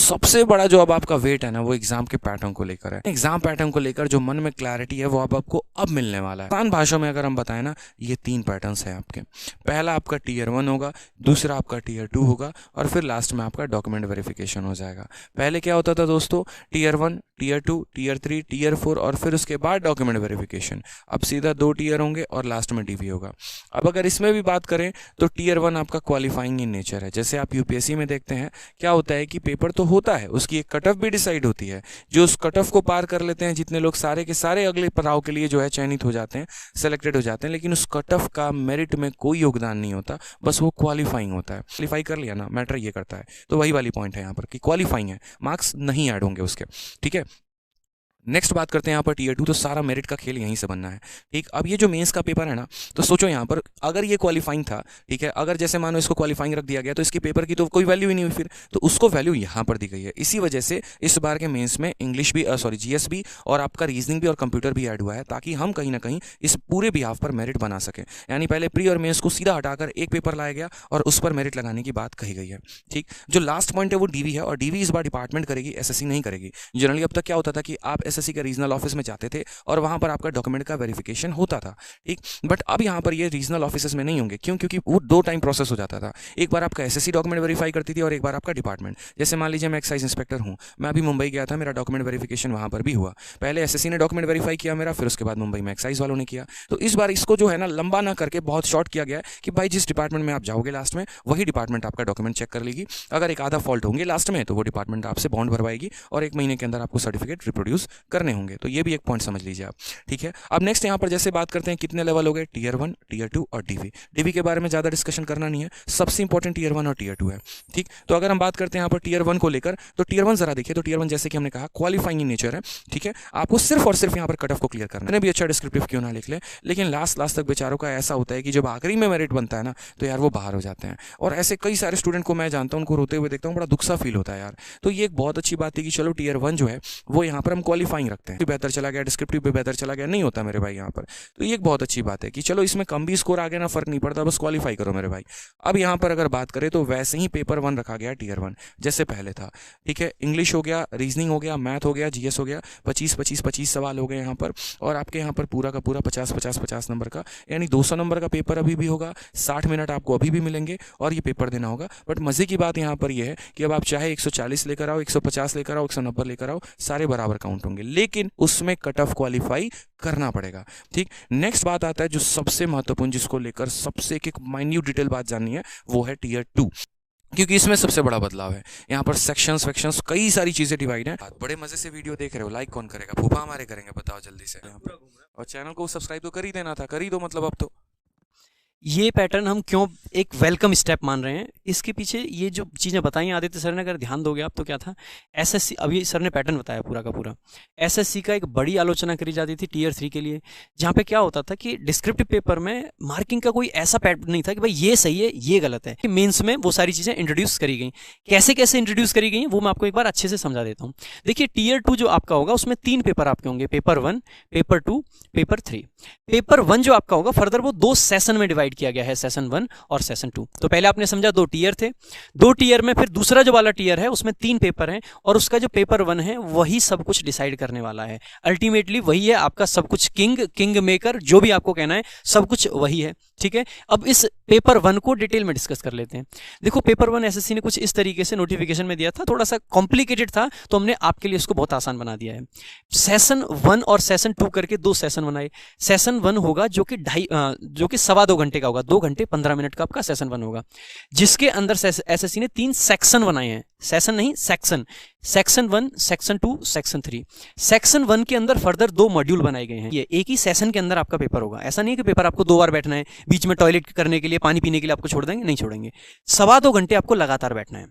सबसे बड़ा जो अब आपका वेट है ना वो एग्जाम के पैटर्न को लेकर है। एग्जाम पैटर्न को लेकर जो मन में क्लैरिटी है वो अब आपको अब मिलने वाला है। आसान भाषा में अगर हम बताएं ना, ये 3 पैटर्न्स हैं आपके। पहला आपका टीयर 1 होगा, दूसरा आपका टीयर 2 होगा और फिर लास्ट में आपका डॉक्यूमेंट वेरिफिकेशन हो जाएगा। पहले क्या होता था दोस्तों, टीयर 1, टीयर 2, टीयर 3, टीयर 4 और फिर उसके बाद डॉक्यूमेंट वेरिफिकेशन। अब सीधा 2 टीयर होंगे और लास्ट में डीवी होगा। अब अगर इसमें भी बात करें तो टीयर 1 आपका क्वालिफाइंग इन नेचर है। जैसे आप यूपीएससी में देखते हैं क्या होता है कि पेपर तो होता है, उसकी एक कट ऑफ भी डिसाइड होती है। जो उस कट ऑफ को पार कर लेते हैं, जितने लोग सारे के सारे अगले पड़ाव के लिए जो है चयनित हो जाते हैं, सेलेक्टेड हो जाते हैं, लेकिन उस कट ऑफ का मेरिट में कोई योगदान नहीं होता, बस वो क्वालिफाइंग होता है। क्वालिफाई कर लिया ना, मैटर ये करता है। तो वही वाली पॉइंट है यहाँ पर कि क्वालिफाइंग है, मार्क्स नहीं ऐड होंगे उसके। ठीक है, नेक्स्ट बात करते हैं यहाँ पर टीयर 2। तो सारा मेरिट का खेल यहीं से बनना है। ठीक, अब ये जो मेंस का पेपर है ना, तो सोचो यहाँ पर अगर ये क्वालिफाइंग था, ठीक है, अगर जैसे मानो इसको क्वालिफाइंग रख दिया गया तो इसके पेपर की तो कोई वैल्यू ही नहीं हुई फिर, तो उसको वैल्यू यहाँ पर दी गई है। इसी वजह से इस बार के मेंस में इंग्लिश भी जीएस भी और आपका रीजनिंग भी और कंप्यूटर भी ऐड हुआ है, ताकि हम कहीं ना कहीं इस पूरे बिहाफ पर मेरिट बना सकें। यानी पहले प्री और मेंस को सीधा हटाकर एक पेपर लाया गया और उस पर मेरिट लगाने की बात कही गई है। ठीक, जो लास्ट पॉइंट है वो डीवी है, और डीवी इस बार डिपार्टमेंट करेगी, एसएससी नहीं करेगी। जनरली अब तक क्या होता था कि आप एसएससी का रीजनल ऑफिस में जाते थे और वहां पर आपका डॉक्यूमेंट का वेरिफिकेशन होता था। ठीक, बट अब यहां पर ये रीजनल ऑफिसेस में नहीं होंगे। क्यों? क्योंकि वो 2 टाइम प्रोसेस हो जाता था। एक बार आपका एसएससी डॉक्यूमेंट वेरीफाई करती थी और एक बार आपका डिपार्टमेंट। जैसे मान लीजिए मैं एक्साइज इंस्पेक्टर हूं, मैं अभी मुंबई गया था, मेरा डॉक्यूमेंट वेरिफिकेशन वहां पर भी हुआ। पहले एसएससी ने डॉक्यूमेंट वेरीफाई किया मेरा, फिर उसके बाद मुंबई में एक्साइज वालों ने किया। तो इस बार इसको जो है ना लंबा ना करके बहुत शॉर्ट किया गया है कि भाई जिस डिपार्टमेंट में आप जाओगे लास्ट में, वही डिपार्टमेंट आपका डॉक्यूमेंट चेक कर लेगी। अगर एक आधा फॉल्ट होंगे लास्ट में तो वो डिपार्टमेंट आपसे बॉन्ड भरवाएगी और 1 महीने के अंदर आपको सर्टिफिकेट रिप्रोड्यूस करने होंगे। तो ये भी एक पॉइंट समझ लीजिए आप। ठीक है, अब नेक्स्ट यहाँ पर जैसे बात करते हैं कितने लेवल हो गए, टीयर 1, टीयर 2 और डीवी। डीवी के बारे में ज्यादा डिस्कशन करना नहीं है, सबसे इंपॉर्टेंट टीयर 1 और टीयर 2 है। ठीक, तो अगर हम बात करते हैं यहाँ पर टीयर 1 को लेकर, तो टीयर 1 जरा देखिए। तो टीयर 1 जैसे कि हमने कहा क्वालिफाइंग इन नेचर है। ठीक है, आपको सिर्फ और सिर्फ यहाँ पर कट ऑफ को क्लियर करना है। भी अच्छा डिस्क्रिप्टिव क्यों ना लिख ले, लेकिन लास्ट तक बेचारों का ऐसा होता है कि जब आखिरी में मेरिट बनता है ना, तो यार वो बाहर हो जाते हैं। और ऐसे कई सारे स्टूडेंट को मैं जानता हूं, उनको रोते हुए देखता हूं, बड़ा दुख सा फील होता है यार। तो ये एक बहुत अच्छी बात है कि चलो टीयर 1 जो है वो यहाँ पर हम क्वालिफाइंग रखते हैं। बेहतर चला गया, डिस्क्रिप्टिव भी बेहतर चला गया, नहीं होता मेरे भाई यहाँ पर। तो ये एक बहुत अच्छी बात है कि चलो इसमें कम भी स्कोर आ गया ना, फर्क नहीं पड़ता, बस क्वालिफाई करो मेरे भाई। अब यहाँ पर अगर बात करें तो वैसे ही पेपर 1 रखा गया टीयर 1 जैसे पहले था। ठीक है, इंग्लिश हो गया, रीजनिंग हो गया, मैथ हो गया, जीएस हो गया, 25 सवाल हो गए यहाँ पर। और आपके यहाँ पर पूरा का पूरा 50 नंबर का, यानी 200 नंबर का पेपर अभी भी होगा। 60 मिनट आपको अभी भी मिलेंगे और ये पेपर देना होगा। बट मजे की बात यहाँ पर यह है कि अब आप चाहे 140 लेकर आओ, 150 लेकर आओ, 190 लेकर आओ, सारे बराबर काउंट होंगे, लेकिन उसमें कट ऑफ क्वालिफाई करना पड़ेगा। ठीक, नेक्स्ट बात आता है जो सबसे महत्वपूर्ण, जिसको लेकर सबसे एक माइन्यूट डिटेल बात जाननी है, वो है टीयर 2, क्योंकि इसमें सबसे बड़ा बदलाव है। यहाँ पर सेक्शंस कई सारी चीजें डिवाइड हैं। बड़े मजे से वीडियो देख रहे हो, लाइक कौन करेगा? फूफा हमारे करेंगे, बताओ जल्दी से। यहाँ पर और चैनल को सब्सक्राइब तो कर ही देना था, कर ही दो मतलब अब तो। ये पैटर्न हम क्यों एक वेलकम स्टेप मान रहे हैं, इसके पीछे ये जो चीज़ें बताई आदित्य सर ने, अगर ध्यान दोगे आप तो क्या था, एसएससी, अभी सर ने पैटर्न बताया पूरा का पूरा। एसएससी का एक बड़ी आलोचना करी जाती थी टीयर 3 के लिए, जहाँ पे क्या होता था कि डिस्क्रिप्टिव पेपर में मार्किंग का कोई ऐसा पैटर्न नहीं था कि भाई ये सही है ये गलत है। मेंस में वो सारी चीज़ें इंट्रोड्यूस करी गई। कैसे कैसे इंट्रोड्यूस करी गई वो मैं आपको एक बार अच्छे से समझा देता हूँ। देखिए टीयर 2 जो आपका होगा उसमें 3 पेपर आपके होंगे, पेपर 1, पेपर 2, पेपर 3। पेपर 1 जो आपका होगा फर्दर वो 2 सेशन में डिवाइड किया गया है, सेशन 1 और सेशन 2। तो पहले आपने समझा 2 टीयर थे, 2 टीयर में फिर दूसरा जो वाला टीयर है उसमें 3 पेपर हैं, और उसका जो पेपर 1 है वही सब कुछ डिसाइड करने वाला है। अल्टीमेटली वही है आपका सब कुछ, किंग मेकर, जो भी आपको कहना है सब कुछ वही है। ठीक है, अब इस पेपर 1 को डिटेल में डिस्कस कर लेते हैं। देखो पेपर 1 एसएससी ने कुछ इस तरीके से नोटिफिकेशन में दिया था, थोड़ा सा कॉम्प्लिकेटेड था, तो हमने आपके लिए इसको बहुत आसान बना दिया है। सेशन 1 और सेशन 2 करके 2 सेशन बनाए। सेशन 1 होगा जो कि 2.25 घंटे का होगा, 2 घंटे 15 मिनट का आपका सेशन 1 होगा, जिसके अंदर एसएससी ने 3 सेक्शन बनाए हैं। सेशन नहीं, section. Section 1, section 2, section 3। Section 1 के अंदर फर्दर 2 मॉड्यूल बनाए गए हैं। ये एक ही सेशन के अंदर आपका पेपर होगा। ऐसा नहीं है कि पेपर आपको 2 बार बैठना है, बीच में टॉयलेट करने के लिए, पानी पीने के लिए आपको छोड़ देंगे, नहीं छोड़ेंगे। 2.25 घंटे आपको लगातार बैठना है,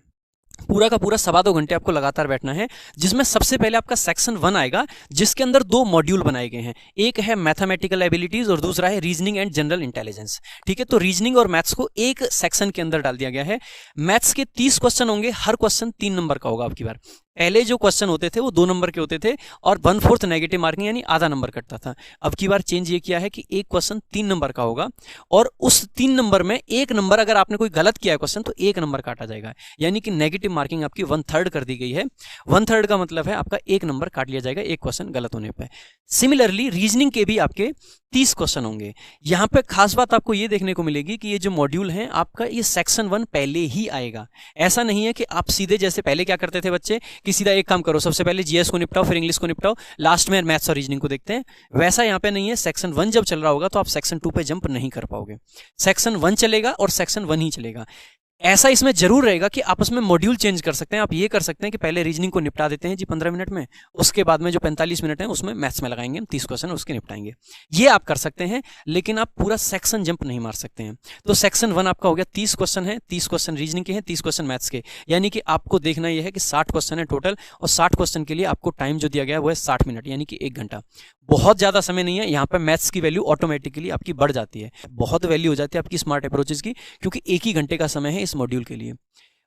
पूरा का पूरा 2.25 घंटे आपको लगातार बैठना है, जिसमें सबसे पहले आपका सेक्शन 1 आएगा, जिसके अंदर 2 मॉड्यूल बनाए गए हैं। एक है मैथमेटिकल एबिलिटीज और दूसरा है रीजनिंग एंड जनरल इंटेलिजेंस। ठीक है, तो रीजनिंग और मैथ्स को एक सेक्शन के अंदर डाल दिया गया है। मैथ्स के 30 क्वेश्चन होंगे, हर क्वेश्चन 3 नंबर का होगा आपकी बार। पहले जो क्वेश्चन होते थे वो 2 नंबर के होते थे और 1/4 नेगेटिव मार्किंग यानी आधा नंबर कटता था। अब की बार चेंज ये किया है कि एक क्वेश्चन 3 नंबर का होगा और उस 3 नंबर में एक नंबर अगर आपने कोई गलत किया है क्वेश्चन तो 1 नंबर काटा जाएगा, यानी कि नेगेटिव मार्किंग आपकी 1/3 कर दी गई है। 1/3 का मतलब है आपका 1 नंबर काट लिया जाएगा एक क्वेश्चन गलत होने पर। सिमिलरली रीजनिंग के भी आपके 30 क्वेश्चन होंगे। यहाँ पे खास बात आपको ये देखने को मिलेगी कि ये जो मॉड्यूल है आपका ये सेक्शन 1 पहले ही आएगा। ऐसा नहीं है कि आप सीधे जैसे पहले क्या करते थे बच्चे कि सीधा एक काम करो, सबसे पहले जीएस को निपटाओ फिर इंग्लिश को निपटाओ, लास्ट में मैथ्स और रीजनिंग को देखते हैं। वैसा यहाँ पे नहीं है। सेक्शन 1 जब चल रहा होगा तो आप सेक्शन 2 पे जंप नहीं कर पाओगे। सेक्शन 1 चलेगा और सेक्शन 1 ही चलेगा। ऐसा इसमें जरूर रहेगा कि आप उसमें मॉड्यूल चेंज कर सकते हैं। आप ये कर सकते हैं कि पहले रीजनिंग को निपटा देते हैं जी 15 मिनट में, उसके बाद में जो 45 मिनट है उसमें मैथ्स में लगाएंगे, 30 क्वेश्चन उसके निपटाएंगे। ये आप कर सकते हैं, लेकिन आप पूरा सेक्शन जंप नहीं मार सकते हैं। तो सेक्शन 1 आपका हो गया 30 क्वेश्चन है, 30 क्वेश्चन रीजनिंग के हैं, 30 क्वेश्चन मैथ्स के, यानी कि आपको देखना यह है कि 60 क्वेश्चन है टोटल और 60 क्वेश्चन के लिए आपको टाइम जो दिया गया है वो है 60 मिनट यानी कि 1 घंटा। बहुत ज्यादा समय नहीं है। यहाँ पे मैथ्स की वैल्यू ऑटोमेटिकली आपकी बढ़ जाती है, बहुत वैल्यू हो जाती है आपकी स्मार्ट अप्रोचेस की, क्योंकि 1 ही घंटे का समय है इस मॉड्यूल के लिए।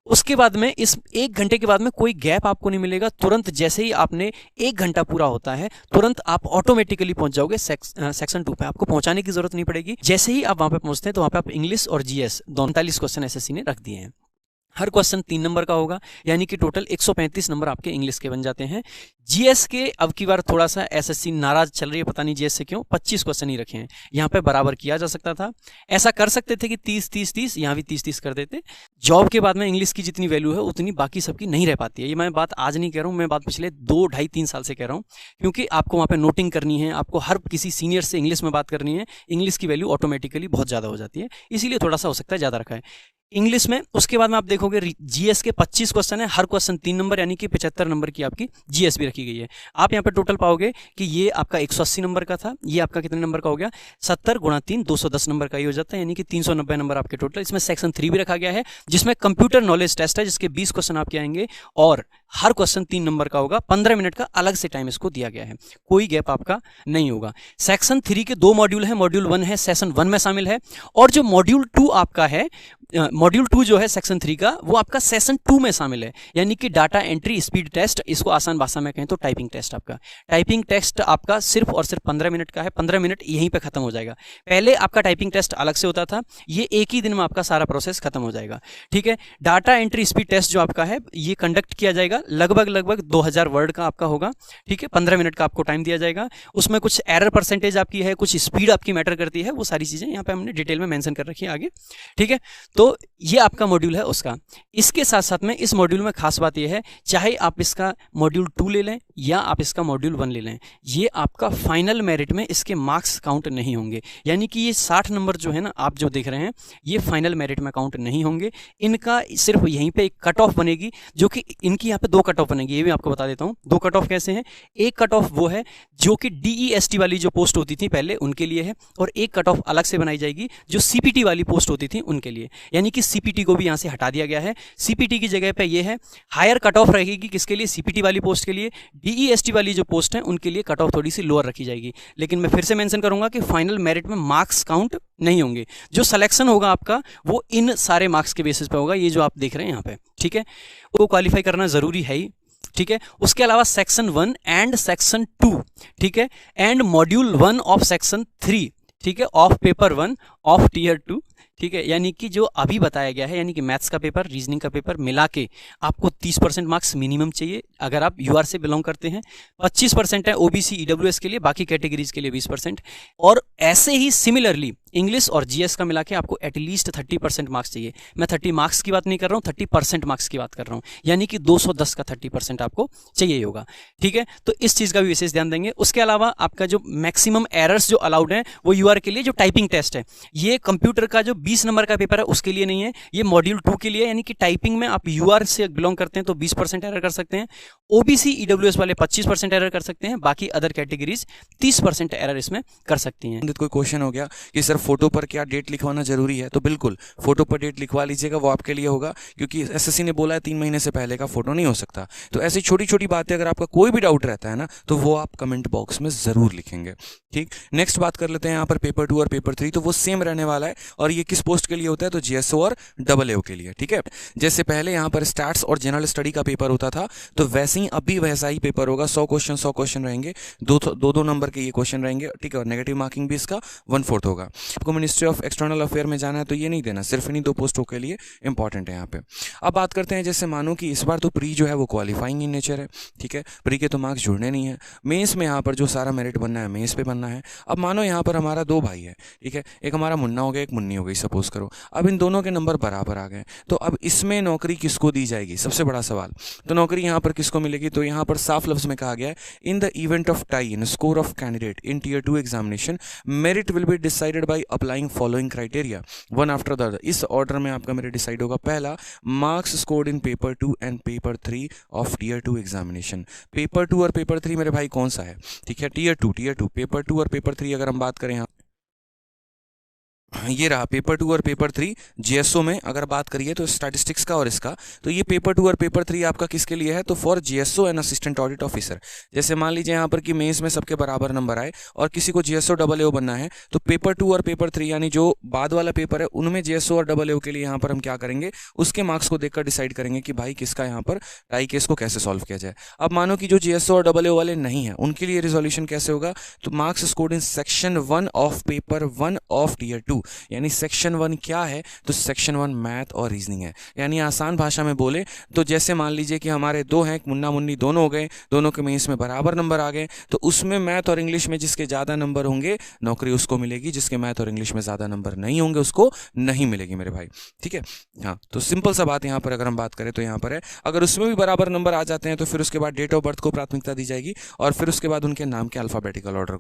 उसके बाद में इस 1 घंटे के बाद में कोई गैप आपको नहीं मिलेगा। तुरंत जैसे ही आपने 1 घंटा पूरा होता है तुरंत आप ऑटोमेटिकली पहुंच जाओगे सेक्शन 2 पे। आपको पहुंचाने की जरूरत नहीं पड़ेगी। जैसे ही आप वहां पे पहुंचते हैं तो वहां पे आप इंग्लिश और जीएस 39 क्वेश्चन एसएससी ने रख दिए हैं। हर क्वेश्चन 3 नंबर का होगा, यानी कि टोटल 135 नंबर आपके इंग्लिश के बन जाते हैं। जीएस के अब की बार थोड़ा सा एसएससी नाराज चल रही है, पता नहीं जीएस से क्यों, 25 क्वेश्चन ही रखे हैं। यहाँ पे बराबर किया जा सकता था, ऐसा कर सकते थे कि 30-30-30, यहाँ भी 30-30 कर देते। जॉब के बाद में इंग्लिश की जितनी वैल्यू है उतनी बाकी सबकी नहीं रह पाती है। ये मैं बात आज नहीं कह रहा हूँ, मैं बात पिछले 2, ढाई 3 साल से कह रहा हूँ, क्योंकि आपको वहाँ पे नोटिंग करनी है, आपको हर किसी सीनियर से इंग्लिश में बात करनी है। इंग्लिश की वैल्यू ऑटोमेटिकली बहुत ज़्यादा हो जाती है, इसीलिए थोड़ा सा हो सकता है ज़्यादा रखा है इंग्लिश में। उसके बाद में आप देखोगे जीएस के 25 क्वेश्चन है, हर क्वेश्चन 3 नंबर यानी कि 75 नंबर की आपकी जीएस भी रखी गई है। आप यहाँ पे टोटल पाओगे कि ये आपका 180 नंबर का था, ये आपका कितने नंबर का हो गया, 70 × 3 210 नंबर का ही हो जाता है, यानी कि 390 नंबर आपके टोटल। इसमें सेक्शन 3 भी रखा गया है जिसमें कंप्यूटर नॉलेज टेस्ट है, जिसके 20 क्वेश्चन आपके आएंगे और हर क्वेश्चन 3 नंबर का होगा। 15 मिनट का अलग से टाइम इसको दिया गया है, कोई गैप आपका नहीं होगा। सेक्शन 3 के 2 मॉड्यूल है, मॉड्यूल 1 है सेशन 1 में शामिल है, और जो मॉड्यूल 2 आपका है, मॉड्यूल 2 जो है सेक्शन 3 का, वो आपका सेशन 2 में शामिल है, यानी कि डाटा एंट्री स्पीड टेस्ट, इसको आसान भाषा में कहें तो टाइपिंग टेस्ट। आपका टाइपिंग टेस्ट आपका सिर्फ और सिर्फ 15 मिनट का है, 15 मिनट यहीं पे खत्म हो जाएगा। पहले आपका टाइपिंग टेस्ट अलग से होता था, ये एक ही दिन में आपका सारा प्रोसेस खत्म हो जाएगा। ठीक है, डाटा एंट्री स्पीड टेस्ट जो आपका है ये कंडक्ट किया जाएगा, लगभग 2000 वर्ड का आपका होगा। ठीक है, 15 मिनट का आपको टाइम दिया जाएगा। उसमें कुछ एरर परसेंटेज आपकी है, कुछ स्पीड आपकी मैटर करती है, वो सारी चीजें यहाँ पे हमने डिटेल में मेंशन कर रखी है आगे। ठीक है, तो ये आपका मॉड्यूल है उसका। इसके साथ साथ में इस मॉड्यूल में खास बात ये है, चाहे आप इसका मॉड्यूल 2 ले लें या आप इसका मॉड्यूल 1 ले लें, ये आपका फाइनल मेरिट में इसके मार्क्स काउंट नहीं होंगे। यानी कि ये 60 नंबर जो है ना आप जो देख रहे हैं, ये फाइनल मेरिट में काउंट नहीं होंगे। इनका सिर्फ यहीं पे एक कट ऑफ बनेगी, जो कि इनकी यहाँ पे 2 कट ऑफ बनेगी, ये भी आपको बता देता हूँ। 2 कट ऑफ कैसे हैं, एक कट ऑफ वो है जो कि DEST वाली जो पोस्ट होती थी पहले उनके लिए है, और एक कट ऑफ अलग से बनाई जाएगी जो CPT वाली पोस्ट होती थी उनके लिए। यानी कि CPT को भी यहाँ से हटा दिया गया है। CPT की जगह पे ये है, हायर कट ऑफ रहेगी किसके लिए, CPT वाली पोस्ट के लिए। DEST वाली जो पोस्ट है उनके लिए कट ऑफ थोड़ी सी लोअर रखी जाएगी। लेकिन मैं फिर से मेंशन करूंगा कि फाइनल मेरिट में मार्क्स काउंट नहीं होंगे। जो सिलेक्शन होगा आपका वो इन सारे मार्क्स के बेसिस पे होगा, ये जो आप देख रहे हैं यहाँ पे। ठीक है, वो क्वालिफाई करना जरूरी है ही। ठीक है, उसके अलावा सेक्शन 1 एंड सेक्शन 2, ठीक है, एंड मॉड्यूल 1 ऑफ सेक्शन 3, ठीक है, ऑफ पेपर 1 ऑफ टीयर 2, ठीक है, यानी कि जो अभी बताया गया है, यानी कि मैथ्स का पेपर, रीजनिंग का पेपर मिला के आपको 30% मार्क्स मिनिमम चाहिए अगर आप यूआर से बिलोंग करते हैं। 25% है ओबीसी ईडब्ल्यूएस के लिए, बाकी कैटेगरीज के लिए 20%। और ऐसे ही सिमिलरली इंग्लिश और जीएस का मिला के आपको एटलीस्ट 30% मार्क्स चाहिए। मैं 30 मार्क्स की बात नहीं कर रहा हूँ, 30% मार्क्स की बात कर रहा हूँ, यानी कि 210 का 30% आपको चाहिए होगा। ठीक है, तो इस चीज़ का भी विशेष ध्यान देंगे। उसके अलावा आपका जो मैक्सिमम एरर्स जो अलाउड हैं वो यूआर के लिए जो टाइपिंग टेस्ट है, ये कंप्यूटर का जो 20 नंबर का पेपर है उसके लिए नहीं है, ये मॉड्यूल 2 के लिए, यानी कि टाइपिंग में आप यूआर से बिलोंग करते हैं तो 20% एरर कर सकते हैं, ओबीसी ईडब्ल्यूएस वाले 25% एरर कर सकते हैं, बाकी अदर कैटेगरीज 30% एरर इसमें कर सकती हैं। कोई क्वेश्चन हो गया कि सर फोटो पर क्या डेट लिखवाना जरूरी है, तो बिल्कुल फोटो पर डेट लिखवा लीजिएगा, वो आपके लिए होगा, क्योंकि एसएससी ने बोला है 3 महीने से पहले का फोटो नहीं हो सकता। तो ऐसी छोटी छोटी बातें अगर आपका कोई भी डाउट रहता है ना, तो वो आप कमेंट बॉक्स में जरूर लिखेंगे। ठीक, नेक्स्ट बात कर लेते हैं यहाँ पर पेपर 2 और पेपर 3, तो वो सेम रहने वाला है, और ये किस पोस्ट के लिए होता है, तो जीएसओ और डबल एओ के लिए, ठीक है। जैसे पहले यहाँ पर स्टैट्स और जनरल स्टडी का पेपर होता था, तो वैसे ही अभी वैसा ही पेपर होगा। 100 क्वेश्चन रहेंगे, दो नंबर के ये क्वेश्चन रहेंगे, ठीक है। और नेगेटिव मार्किंग भी इसका 1/4 होगा। आपको मिनिस्ट्री ऑफ एक्सटर्नल अफेयर में जाना है तो ये नहीं देना, सिर्फ इन्हीं 2 पोस्टों के लिए इंपॉर्टेंट है यहाँ पे। अब बात करते हैं, जैसे मानो कि इस बार तो प्री जो है वो क्वालिफाइंग इन नेचर है, ठीक है, प्री के तो मार्क्स जुड़ने नहीं है। मेंस में यहाँ पर जो सारा मेरिट बनना है मेंस पे बनना है। अब मानो यहाँ पर हमारा 2 भाई है, ठीक है, एक हमारा मुन्ना हो गया, एक मुन्नी हो गई, सपोज करो। अब इन दोनों के नंबर बराबर आ गए, तो अब इसमें नौकरी किसको दी जाएगी, सबसे बड़ा सवाल। तो नौकरी यहाँ पर किसको मिलेगी, तो यहाँ पर साफ लफ्ज में कहा गया है, in the event of tie in score of candidate in tier 2 examination merit will be decided by applying following criteria one after the other. इस ऑर्डर में आपका मेरिट डिसाइड होगा। पहला, marks scored in paper 2 and paper 3 of tier 2 examination. Paper 2 और paper 3 मेरे भाई कौन सा है, ठीक है, टियर 2 पेपर 2 और पेपर 3 अगर हम बात करें, ये रहा पेपर 2 और पेपर 3 जीएसओ में अगर बात करिए तो स्टैटिस्टिक्स का और इसका, तो ये पेपर 2 और पेपर 3 आपका किसके लिए है, तो for GSO and assistant audit officer. जैसे मान लीजिए यहाँ पर कि मेंस में सबके बराबर नंबर आए और किसी को जीएसओ डबल एओ बनना है, तो पेपर 2 और पेपर 3 यानी जो बाद वाला पेपर है उनमें जीएसओ और डबल एओ के लिए यहाँ पर हम क्या करेंगे, उसके मार्क्स को देखकर डिसाइड करेंगे कि भाई किसका यहाँ पर टाई केस को कैसे सॉल्व किया जाए। अब मानो कि जो जीएसओ और डबल एओ वाले नहीं है उनके लिए रिजोल्यूशन कैसे होगा, तो marks scored in section 1 of paper 1 of tier 2, यानी सेक्शन 1 क्या है, तो सेक्शन 1 मैथ और रीजनिंग है। यानी आसान भाषा में बोले तो जैसे मान लीजिए कि हमारे 2 हैं, मुन्ना मुन्नी दोनों हो गए, दोनों के मेंस में बराबर नंबर आ गए, तो उसमें मैथ और इंग्लिश में जिसके ज़्यादा नंबर होंगे नौकरी उसको मिलेगी, जिसके मैथ और इंग्लिश में ज़्यादा नंबर नहीं होंगे उसको नहीं मिलेगी मेरे भाई, ठीक है। हाँ, तो सिंपल सा बात यहाँ पर अगर हम बात करें तो यहाँ पर है, अगर उसमें भी बराबर नंबर आ जाते हैं तो फिर उसके बाद डेट ऑफ बर्थ को प्राथमिकता दी जाएगी और फिर उसके बाद उनके नाम के अल्फाबेटिकल ऑर्डर